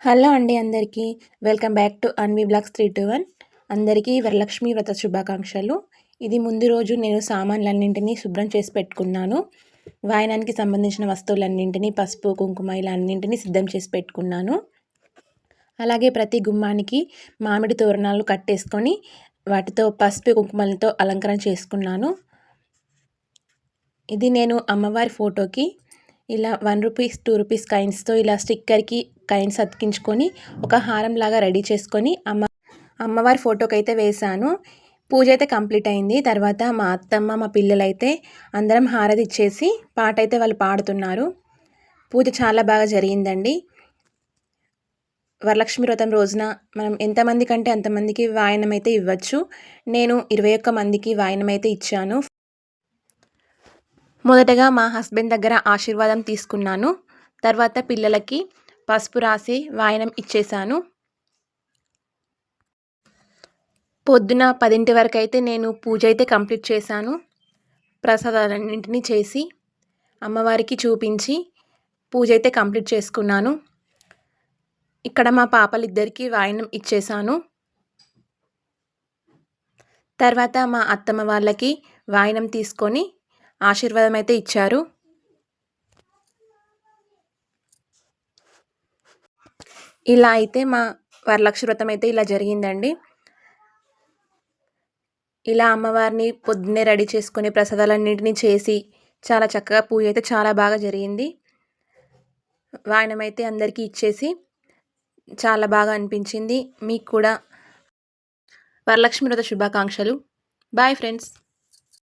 Hello అండి అందరికీ. Welcome back to Anvi blogs 321. అందరికీ వరలక్ష్మి వ్రత శుభాకాంక్షలు. ఇది ముందు రోజు నేను సామాన్లన్నింటినీ శుభ్రం చేసి పెట్టుకున్నాను. వాయనానికి సంబంధించిన వస్తువులన్నింటినీ పసుపు, కుంకుమ ఇలా అన్నింటినీ సిద్ధం చేసి పెట్టుకున్నాను. అలాగే ప్రతి గుమ్మానికి మామిడి తోరణాలు కట్టేసుకొని వాటితో పసుపు కుంకుమలతో అలంకరణ చేసుకున్నాను. ఇది నేను అమ్మవారి ఫోటోకి ఇలా 1 రూపీస్ 2 రూపీస్ కాయిన్స్తో ఇలా స్టిక్కర్కి కాయిన్స్ అతికించుకొని ఒక హారం లాగా రెడీ చేసుకొని అమ్మవారి ఫోటోకి అయితే వేశాను. పూజ అయితే కంప్లీట్ అయింది. తర్వాత మా అత్తమ్మ మా పిల్లలైతే అందరం హారతి ఇచ్చేసి పాట అయితే వాళ్ళు పాడుతున్నారు. పూజ చాలా బాగా జరిగిందండి. వరలక్ష్మి వ్రతం రోజున మనం ఎంతమంది కంటే అంతమందికి వాయనం అయితే ఇవ్వచ్చు. నేను 21 మందికి వాయనం అయితే ఇచ్చాను. మొదటగా మా హస్బెండ్ దగ్గర ఆశీర్వాదం తీసుకున్నాను. తర్వాత పిల్లలకి పసుపు రాసి వాయనం ఇచ్చేశాను. పొద్దున 10 వరకు అయితే నేను పూజ అయితే కంప్లీట్ చేశాను. ప్రసాదాలన్నింటినీ చేసి అమ్మవారికి చూపించి పూజ అయితే కంప్లీట్ చేసుకున్నాను. ఇక్కడ మా పాపలిద్దరికీ వాయనం ఇచ్చేశాను. తర్వాత మా అత్తమ్మ వాళ్ళకి వాయనం తీసుకొని ఆశీర్వాదం అయితే ఇచ్చారు. ఇలా అయితే మా వరలక్ష్మి వ్రతం అయితే ఇలా జరిగిందండి. ఇలా అమ్మవారిని పొద్దున్నే రెడీ చేసుకొని ప్రసాదాలన్నింటినీ చేసి చాలా చక్కగా పూజ అయితే చాలా బాగా జరిగింది. వాయనం అయితే అందరికీ ఇచ్చేసి చాలా బాగా అనిపించింది. మీకు కూడా వరలక్ష్మి వ్రత శుభాకాంక్షలు. Bye friends.